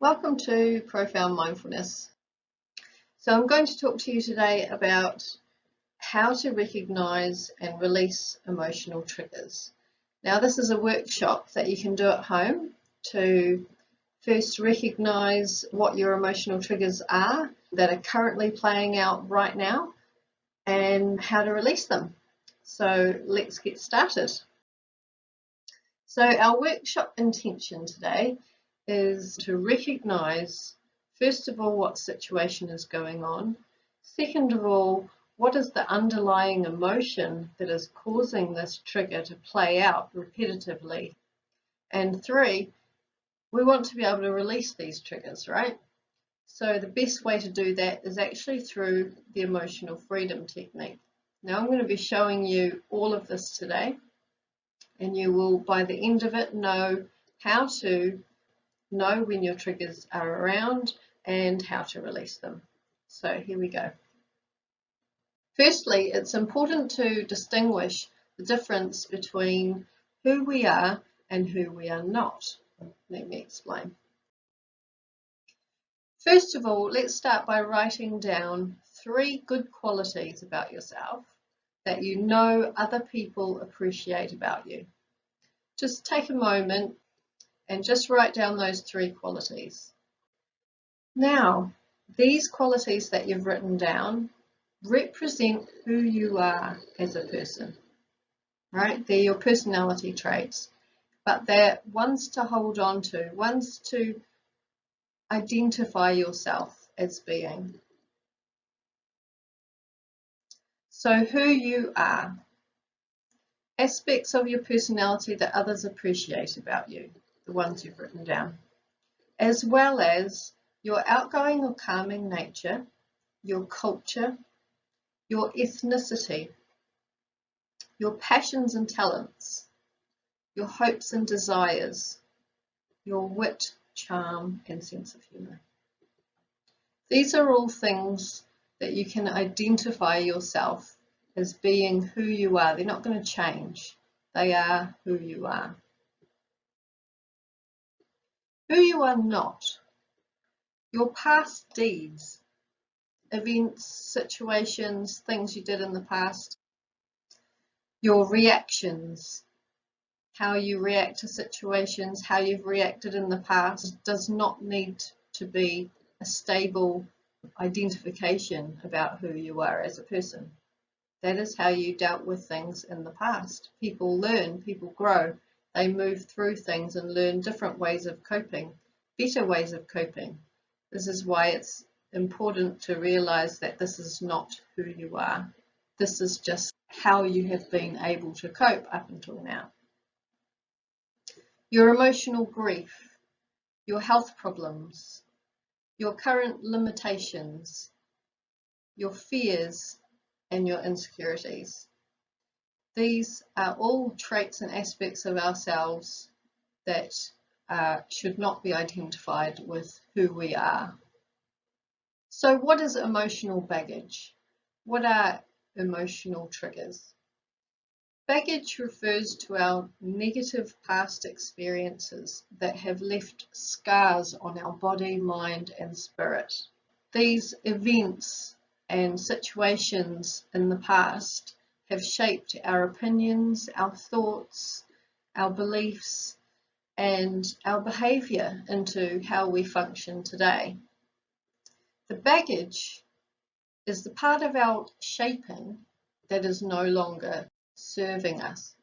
Welcome to Profound Mindfulness. So I'm going to talk to you today about how to recognize and release emotional triggers. Now, this is a workshop that you can do at home to first recognize what your emotional triggers are that are currently playing out right now and how to release them. So let's get started. So our workshop intention today is to recognize, first of all, what situation is going on. Second of all, what is the underlying emotion that is causing this trigger to play out repetitively? And three, we want to be able to release these triggers, right? So the best way to do that is actually through the emotional freedom technique. Now I'm going to be showing you all of this today, and you will, by the end of it, know how to know when your triggers are around and how to release them. So here we go. Firstly, it's important to distinguish the difference between who we are and who we are not. Let me explain. First of all, let's start by writing down 3 good qualities about yourself that you know other people appreciate about you. Just take a moment and just write down those 3 qualities. Now, these qualities that you've written down represent who you are as a person, right? They're your personality traits, but they're ones to hold on to, ones to identify yourself as being. So who you are, aspects of your personality that others appreciate about you, the ones you've written down, as well as your outgoing or calming nature, your culture, your ethnicity, your passions and talents, your hopes and desires, your wit, charm, and sense of humour. These are all things that you can identify yourself as being who you are. They're not going to change. They are who you are. Who you are not. Your past deeds, events, situations, things you did in the past, your reactions, how you react to situations, how you've reacted in the past, does not need to be a stable identification about who you are as a person. That is how you dealt with things in the past. People learn, people grow, they move through things and learn different ways of coping, better ways of coping. This is why it's important to realize that this is not who you are. This is just how you have been able to cope up until now. Your emotional grief, your health problems, your current limitations, your fears, and your insecurities. These are all traits and aspects of ourselves that should not be identified with who we are. So what is emotional baggage? What are emotional triggers? Baggage refers to our negative past experiences that have left scars on our body, mind, and spirit. These events and situations in the past have shaped our opinions, our thoughts, our beliefs, and our behaviour into how we function today. The baggage is the part of our shaping that is no longer serving us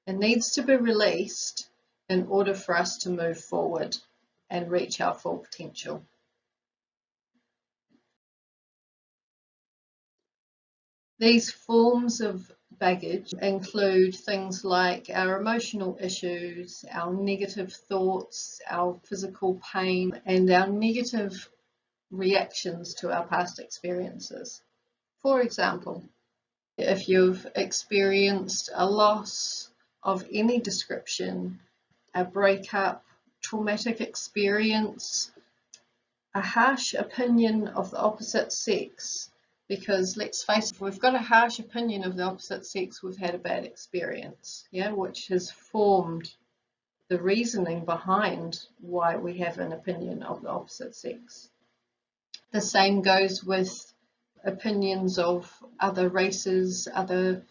and needs to be released in order for us to move forward and reach our full potential. These forms of baggage include things like our emotional issues, our negative thoughts, our physical pain, and our negative reactions to our past experiences. For example, if you've experienced a loss of any description, a breakup, traumatic experience, a harsh opinion of the opposite sex, because let's face it, if we've got a harsh opinion of the opposite sex, we've had a bad experience, yeah, which has formed the reasoning behind why we have an opinion of the opposite sex. The same goes with opinions of other races, other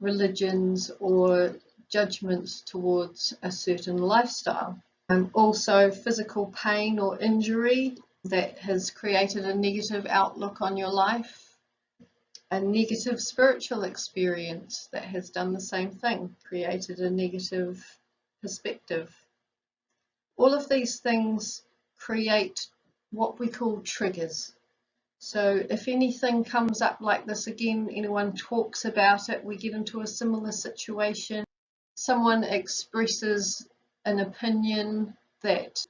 religions, or judgments towards a certain lifestyle. Also, physical pain or injury that has created a negative outlook on your life. A negative spiritual experience that has done the same thing, created a negative perspective. All of these things create what we call triggers. So if anything comes up like this again, anyone talks about it, we get into a similar situation, someone expresses an opinion that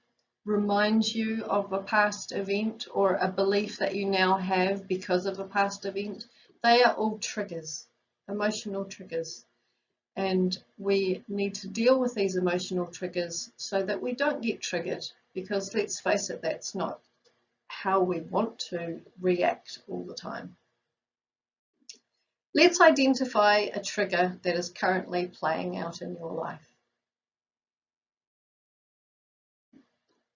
reminds you of a past event or a belief that you now have because of a past event, they are all triggers, emotional triggers. And we need to deal with these emotional triggers so that we don't get triggered, because let's face it, that's not how we want to react all the time. Let's identify a trigger that is currently playing out in your life.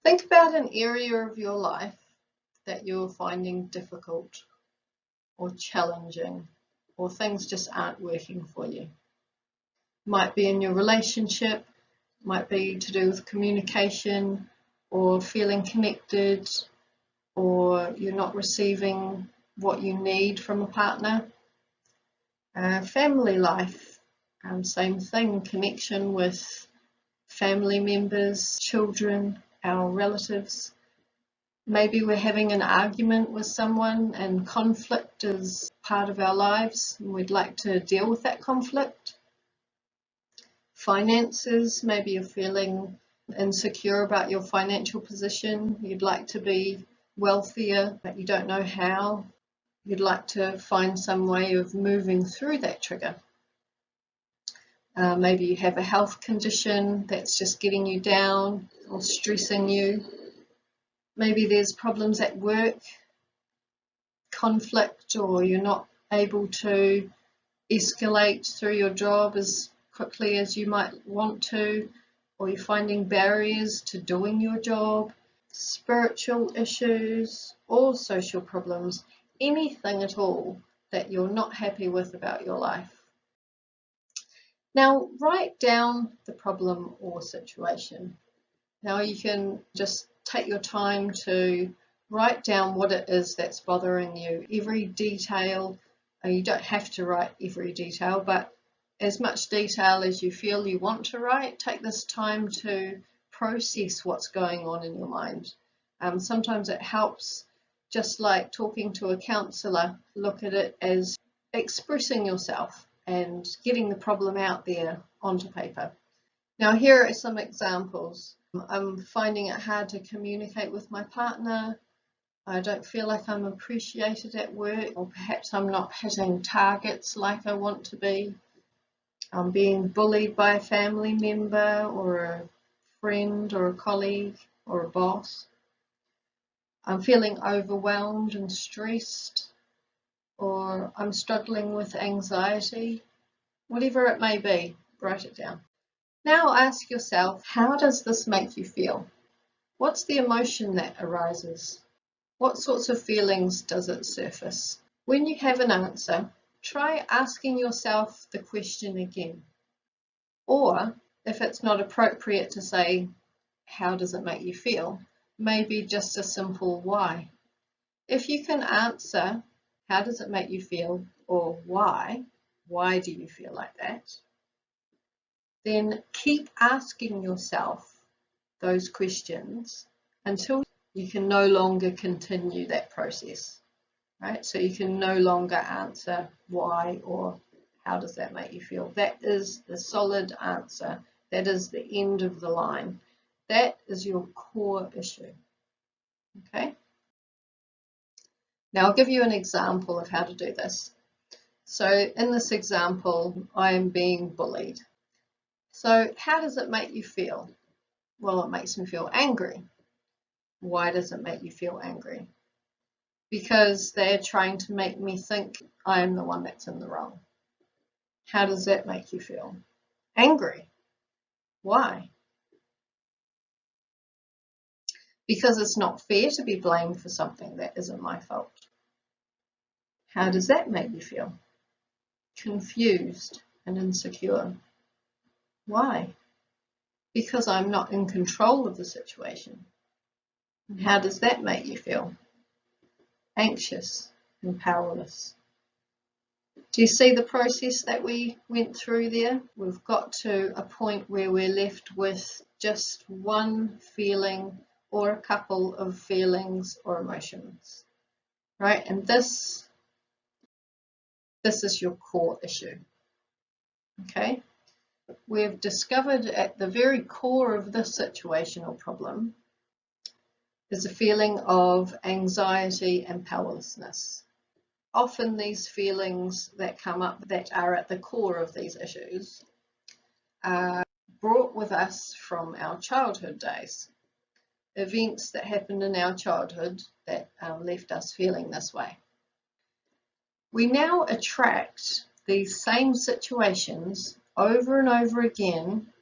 Think about an area of your life that you're finding difficult or challenging, or things just aren't working for you. Might be in your relationship, might be to do with communication or feeling connected, or you're not receiving what you need from a partner. Family life, same thing, connection with family members, children, our relatives. Maybe we're having an argument with someone and conflict is part of our lives and we'd like to deal with that conflict. Finances, maybe you're feeling insecure about your financial position. You'd like to be wealthier, but you don't know how. You'd like to find some way of moving through that trigger. Maybe you have a health condition that's just getting you down or stressing you. Maybe there's problems at work, conflict, or you're not able to escalate through your job as quickly as you might want to, or you're finding barriers to doing your job, spiritual issues, or social problems, anything at all that you're not happy with about your life. Now, write down the problem or situation. Now, you can just take your time to write down what it is that's bothering you, every detail. You don't have to write every detail, but as much detail as you feel you want to write. Take this time to process what's going on in your mind. Sometimes it helps, just like talking to a counsellor, look at it as expressing yourself and getting the problem out there onto paper. Now, here are some examples. I'm finding it hard to communicate with my partner. I don't feel like I'm appreciated at work, or perhaps I'm not hitting targets like I want to be. I'm being bullied by a family member or a friend or a colleague or a boss. I'm feeling overwhelmed and stressed, or I'm struggling with anxiety. Whatever it may be, write it down. Now ask yourself, how does this make you feel? What's the emotion that arises? What sorts of feelings does it surface? When you have an answer, try asking yourself the question again. Or, if it's not appropriate to say, how does it make you feel? Maybe just a simple why. If you can answer, how does it make you feel? Or why do you feel like that? Then keep asking yourself those questions until you can no longer continue that process, right? So you can no longer answer why or how does that make you feel. That is the solid answer. That is the end of the line. That is your core issue, okay? Now I'll give you an example of how to do this. So in this example, I am being bullied. So how does it make you feel? Well, it makes me feel angry. Why does it make you feel angry? Because they're trying to make me think I am the one that's in the wrong. How does that make you feel? Angry. Why? because it's not fair to be blamed for something that isn't my fault. How does that make you feel? Confused and insecure. Why? Because I'm not in control of the situation. And how does that make you feel? Anxious and powerless. Do you see the process that we went through there? We've got to a point where we're left with just one feeling or a couple of feelings or emotions, right? And this is your core issue, okay? We've discovered at the very core of this situation or problem is a feeling of anxiety and powerlessness. Often these feelings that come up that are at the core of these issues are brought with us from our childhood days. Events that happened in our childhood that left us feeling this way. We now attract these same situations over and over again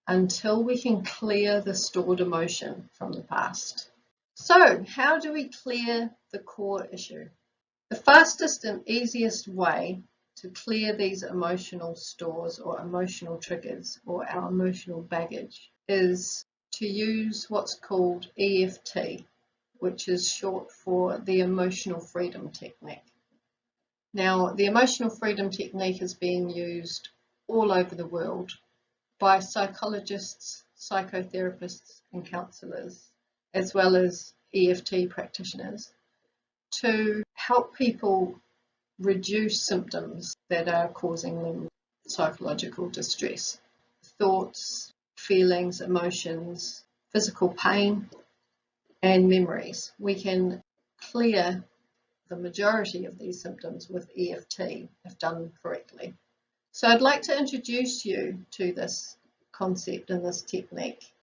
until we can clear the stored emotion from the past. So, how do we clear the core issue? The fastest and easiest way to clear these emotional stores or emotional triggers or our emotional baggage is to use what's called EFT, which is short for the Emotional Freedom Technique. Now, the Emotional Freedom Technique is being used all over the world by psychologists, psychotherapists and counsellors, as well as EFT practitioners, to help people reduce symptoms that are causing them psychological distress. Thoughts, feelings, emotions, physical pain, and memories. We can clear the majority of these symptoms with EFT if done correctly. So I'd like to introduce you to this concept and this technique.